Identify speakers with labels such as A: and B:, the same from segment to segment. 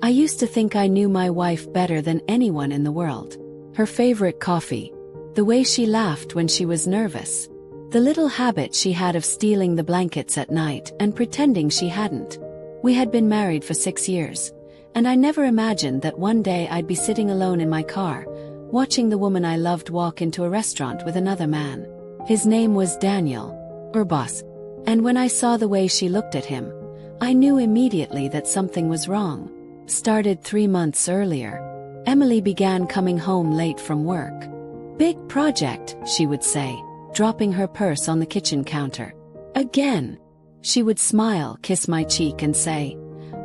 A: I used to think I knew my wife better than anyone in the world. Her favorite coffee. The way she laughed when she was nervous. The little habit she had of stealing the blankets at night and pretending she hadn't. We had been married for 6 years, and I never imagined that one day I'd be sitting alone in my car, watching the woman I loved walk into a restaurant with another man. His name was Daniel, her boss, and when I saw the way she looked at him, I knew immediately that something was wrong. Started 3 months earlier. Emily began coming home late from work. "Big project," she would say, dropping her purse on the kitchen counter. "Again." She would smile, kiss my cheek and say,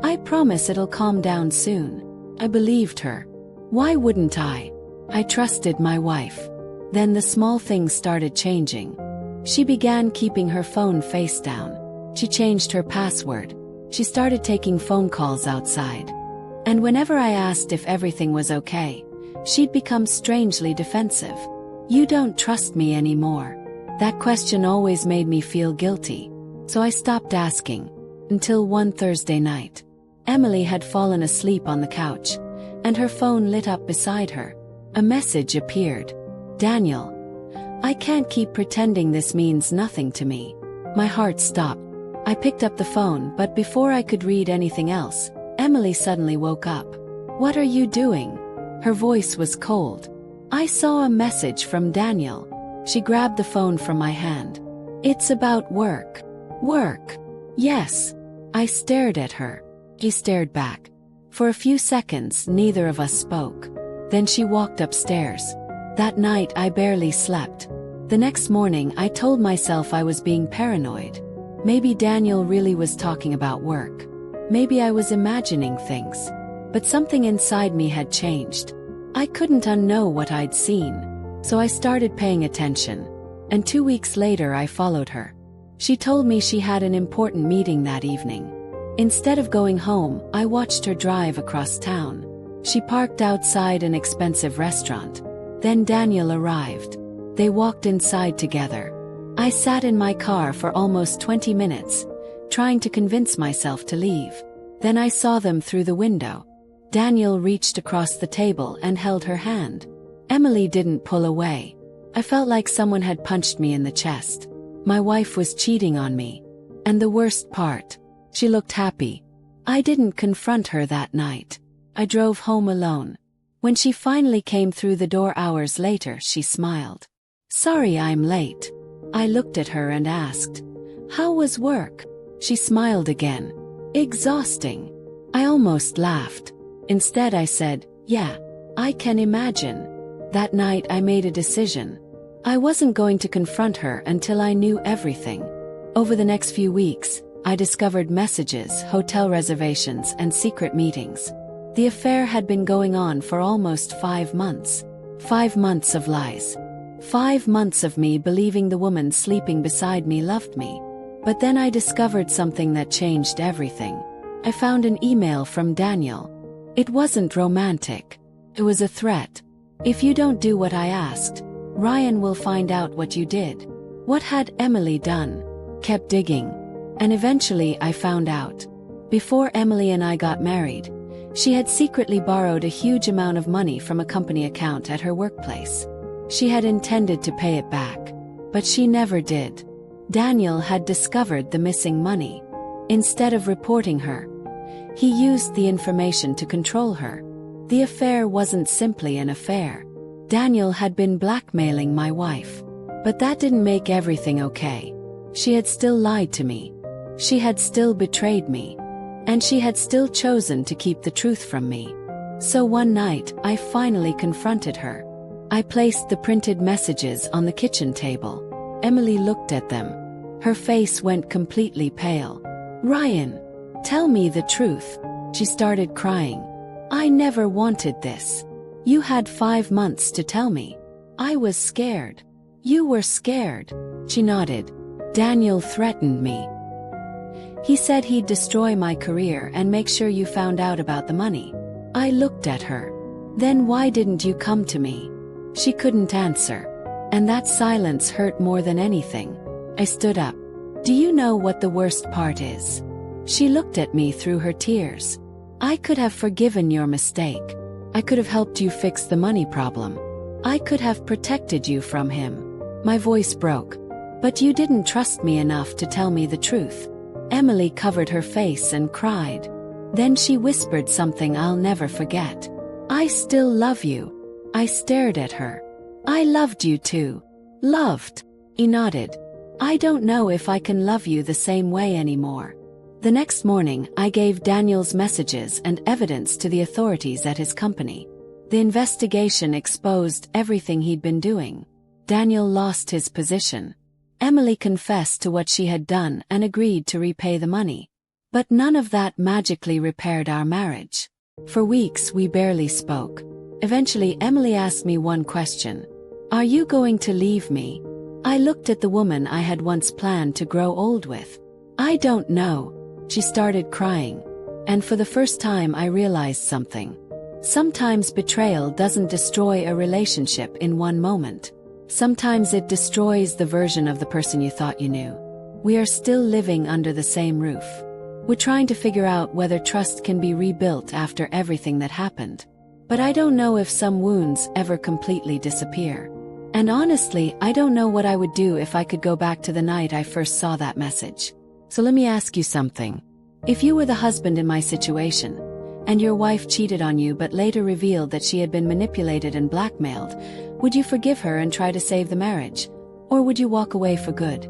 A: "I promise it'll calm down soon." I believed her. Why wouldn't I? I trusted my wife. Then the small things started changing. She began keeping her phone face down. She changed her password. She started taking phone calls outside. And whenever I asked if everything was okay, she'd become strangely defensive. "You don't trust me anymore." That question always made me feel guilty. So I stopped asking. Until one Thursday night. Emily had fallen asleep on the couch, and her phone lit up beside her. A message appeared. "Daniel, I can't keep pretending this means nothing to me." My heart stopped. I picked up the phone, but before I could read anything else, Emily suddenly woke up. "What are you doing?" Her voice was cold. "I saw a message from Daniel." She grabbed the phone from my hand. "It's about work." "Work?" "Yes." I stared at her. She stared back. For a few seconds, neither of us spoke. Then she walked upstairs. That night I barely slept. The next morning I told myself I was being paranoid. Maybe Daniel really was talking about work. Maybe I was imagining things. But something inside me had changed. I couldn't unknow what I'd seen. So I started paying attention. And 2 weeks later I followed her. She told me she had an important meeting that evening. Instead of going home, I watched her drive across town. She parked outside an expensive restaurant. Then Daniel arrived. They walked inside together. I sat in my car for almost 20 minutes, trying to convince myself to leave. Then I saw them through the window. Daniel reached across the table and held her hand. Emily didn't pull away. I felt like someone had punched me in the chest. My wife was cheating on me. And the worst part, she looked happy. I didn't confront her that night. I drove home alone. When she finally came through the door hours later, she smiled. "Sorry I'm late." I looked at her and asked, "How was work?" She smiled again. "Exhausting." I almost laughed. Instead I said, "Yeah, I can imagine." That night I made a decision. I wasn't going to confront her until I knew everything. Over the next few weeks, I discovered messages, hotel reservations, and secret meetings. The affair had been going on for almost 5 months. 5 months of lies. 5 months of me believing the woman sleeping beside me loved me. But then I discovered something that changed everything. I found an email from Daniel. It wasn't romantic. It was a threat. "If you don't do what I asked, Ryan will find out what you did." What had Emily done? Kept digging. And eventually I found out. Before Emily and I got married, she had secretly borrowed a huge amount of money from a company account at her workplace. She had intended to pay it back. But she never did. Daniel had discovered the missing money. Instead of reporting her, he used the information to control her. The affair wasn't simply an affair. Daniel had been blackmailing my wife. But that didn't make everything okay. She had still lied to me. She had still betrayed me. And she had still chosen to keep the truth from me. So one night, I finally confronted her. I placed the printed messages on the kitchen table. Emily looked at them. Her face went completely pale. "Ryan, tell me the truth." She started crying. "I never wanted this. You had 5 months to tell me. I was scared." "You were scared?" She nodded. "Daniel threatened me. He said he'd destroy my career and make sure you found out about the money." I looked at her. "Then why didn't you come to me?" She couldn't answer. And that silence hurt more than anything. I stood up. "Do you know what the worst part is?" She looked at me through her tears. I could have forgiven your mistake. I could have helped you fix the money problem. I could have protected you from him. My voice broke. But you didn't trust me enough to tell me the truth. Emily covered her face and cried. Then she whispered something I'll never forget. I still love you. I stared at her. I loved you too. Loved. He nodded. I don't know if I can love you the same way anymore. The next morning, I gave Daniel's messages and evidence to the authorities at his company. The investigation exposed everything he'd been doing. Daniel lost his position. Emily confessed to what she had done and agreed to repay the money. But none of that magically repaired our marriage. For weeks we barely spoke. Eventually Emily asked me one question. Are you going to leave me? I looked at the woman I had once planned to grow old with. I don't know. She started crying. And for the first time I realized something. Sometimes betrayal doesn't destroy a relationship in one moment. Sometimes it destroys the version of the person you thought you knew. We are still living under the same roof. We're trying to figure out whether trust can be rebuilt after everything that happened. But I don't know if some wounds ever completely disappear. And honestly, I don't know what I would do if I could go back to the night I first saw that message. So let me ask you something. If you were the husband in my situation, and your wife cheated on you but later revealed that she had been manipulated and blackmailed, would you forgive her and try to save the marriage? Or would you walk away for good?